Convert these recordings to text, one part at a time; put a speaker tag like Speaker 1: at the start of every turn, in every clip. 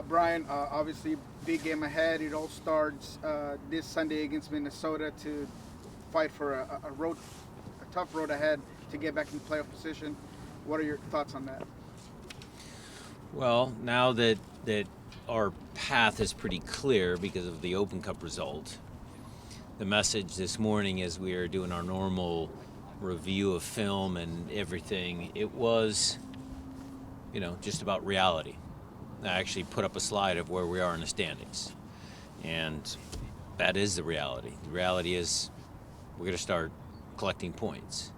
Speaker 1: Brian, obviously, big game ahead. It all starts this Sunday against Minnesota to fight for a tough road ahead to get back in playoff position. What are your thoughts on that?
Speaker 2: Well, now that our path is pretty clear because of the Open Cup result, the message this morning as we are doing our normal review of film and everything, it was, just about reality. I actually put up a slide of where we are in the standings. And that is the reality. The reality is we're going to start collecting points.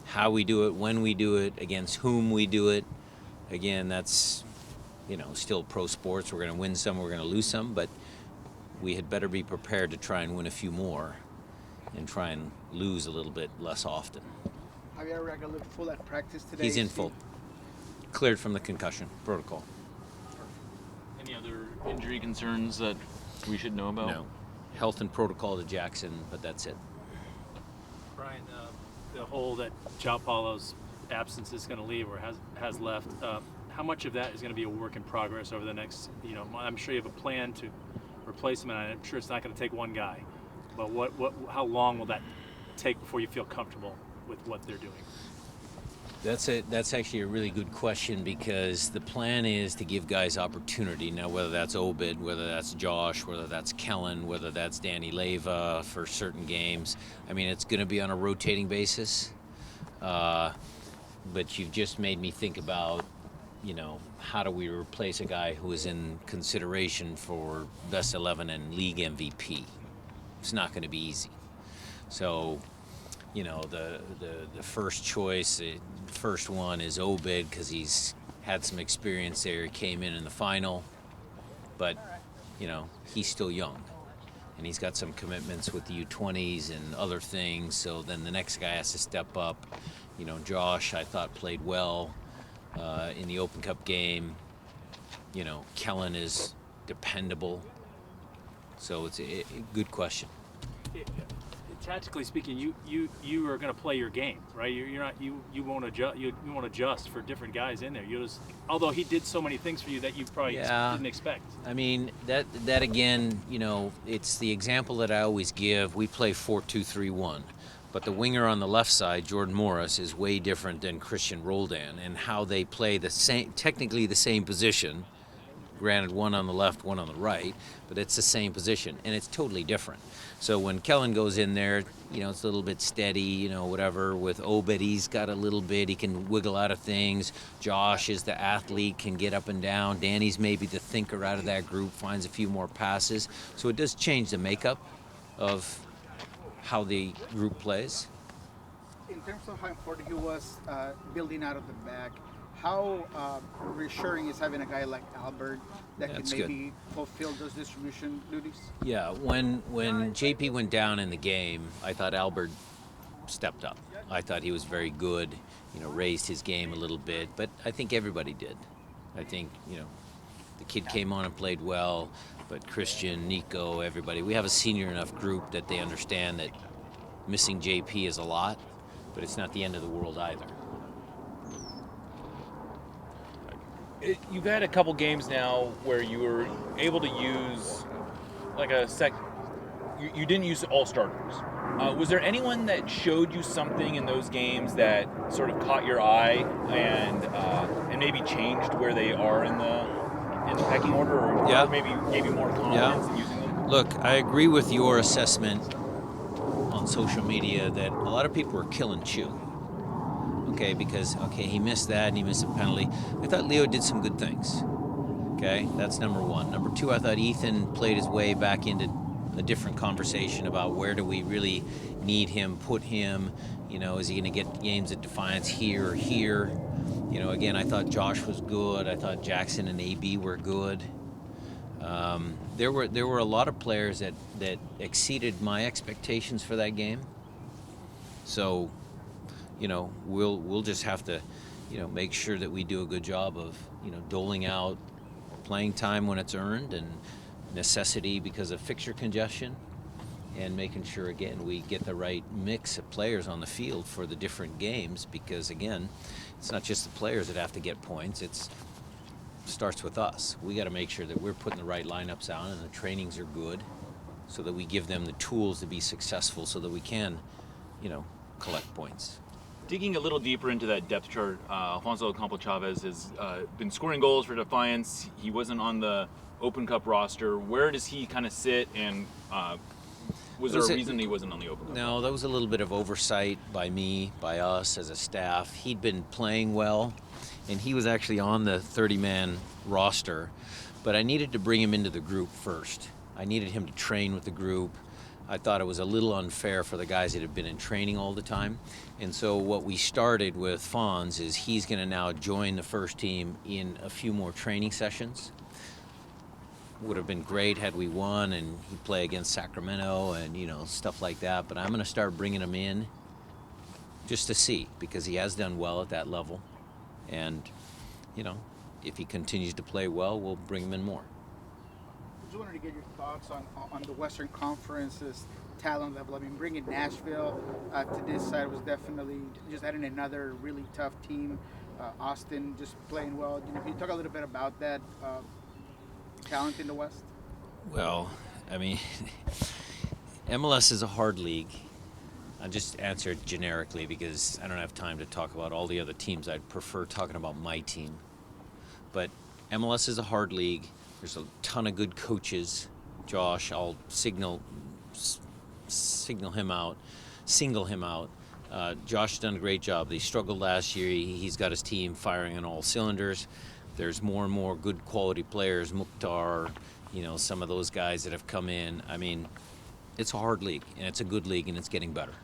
Speaker 2: How we do it, when we do it, against whom we do it, again, that's, still pro sports. We're going to win some, we're going to lose some, but we had better be prepared to try and win a few more and try and lose a little bit less often.
Speaker 1: Javier Rega looked full at practice today.
Speaker 2: He's in full. Cleared from the concussion protocol.
Speaker 3: Any other injury concerns that we should know about?
Speaker 2: No. Health and protocol to Jackson, but that's it.
Speaker 4: Brian, the hole that João Paulo's absence is going to leave or has left, how much of that is going to be a work in progress over the next, I'm sure you have a plan to replace him, and I'm sure it's not going to take one guy. But how long will that take before you feel comfortable with what they're doing?
Speaker 2: That's actually a really good question because the plan is to give guys opportunity. Now, whether that's Obed, whether that's Josh, whether that's Kellen, whether that's Danny Leyva for certain games. I mean, it's going to be on a rotating basis. But you've just made me think about, how do we replace a guy who is in consideration for best 11 and league MVP? It's not going to be easy. So, the first choice, the first one is Obed because he's had some experience there. He came in the final, but, he's still young. And he's got some commitments with the U20s and other things. So then the next guy has to step up. Josh, I thought, played well in the Open Cup game. Kellen is dependable. So it's a good question.
Speaker 4: Tactically speaking, you are going to play your game, right? You're not you won't adjust. You won't adjust for different guys in there. Although he did so many things for you that you probably didn't expect.
Speaker 2: I mean that again, it's the example that I always give. We play 4-2-3-1. But the winger on the left side, Jordan Morris, is way different than Christian Roldan, and how they play technically the same position. Granted, one on the left, one on the right, but it's the same position, and it's totally different. So when Kellen goes in there, it's a little bit steady, whatever. With Obed, he's got a little bit, he can wiggle out of things. Josh is the athlete, can get up and down. Danny's maybe the thinker out of that group, finds a few more passes. So it does change the makeup of how the group plays.
Speaker 1: In terms of how important he was building out of the back, how reassuring is having a guy like Alberth that
Speaker 2: That's
Speaker 1: can maybe fulfill those distribution duties?
Speaker 2: Yeah, when JP went down in the game, I thought Alberth stepped up. I thought he was very good, raised his game a little bit, but I think everybody did. I think, the kid came on and played well, but Christian, Nico, everybody, we have a senior enough group that they understand that missing JP is a lot, but it's not the end of the world either.
Speaker 3: You've had a couple games now where you were able to use like you didn't use all starters. Was there anyone that showed you something in those games that sort of caught your eye and maybe changed where they are in the pecking order, or maybe gave you more confidence in using them?
Speaker 2: Look, I agree with your assessment on social media that a lot of people were kill and chew. Because he missed that and he missed a penalty. I thought Leo did some good things. Okay, that's number one. Number two, I thought Ethan played his way back into a different conversation about where do we really need him, put him. Is he going to get games at Defiance here or here? Again, I thought Josh was good. I thought Jackson and AB were good. There were a lot of players that exceeded my expectations for that game. So, we'll just have to, make sure that we do a good job of, doling out playing time when it's earned and necessity because of fixture congestion, and making sure, again, we get the right mix of players on the field for the different games because, again, it's not just the players that have to get points. It's starts with us. We got to make sure that we're putting the right lineups out and the trainings are good, so that we give them the tools to be successful, so that we can, collect points.
Speaker 3: Digging a little deeper into that depth chart, Alfonso Campo Chavez has been scoring goals for Defiance. He wasn't on the Open Cup roster. Where does he kind of sit, and was there a reason he wasn't on the Open Cup?
Speaker 2: No, that was a little bit of oversight by me, by us as a staff. He'd been playing well, and he was actually on the 30-man roster, but I needed to bring him into the group first. I needed him to train with the group. I thought it was a little unfair for the guys that had been in training all the time. And so what we started with Fonz is he's going to now join the first team in a few more training sessions. Would have been great had we won and he'd play against Sacramento and, stuff like that. But I'm going to start bringing him in just to see, because he has done well at that level. And, if he continues to play well, we'll bring him in more.
Speaker 1: Just wanted to get your thoughts on the Western Conference's talent level. I mean, bringing Nashville to this side was definitely just adding another really tough team. Austin just playing well. Can you talk a little bit about that talent in the West?
Speaker 2: Well, I mean, MLS is a hard league. I'll just answer it generically because I don't have time to talk about all the other teams. I'd prefer talking about my team. But MLS is a hard league. There's a ton of good coaches. Josh, I'll single him out. Josh has done a great job. They struggled last year. He's got his team firing on all cylinders. There's more and more good quality players. Mukhtar, some of those guys that have come in. I mean, it's a hard league, and it's a good league, and it's getting better.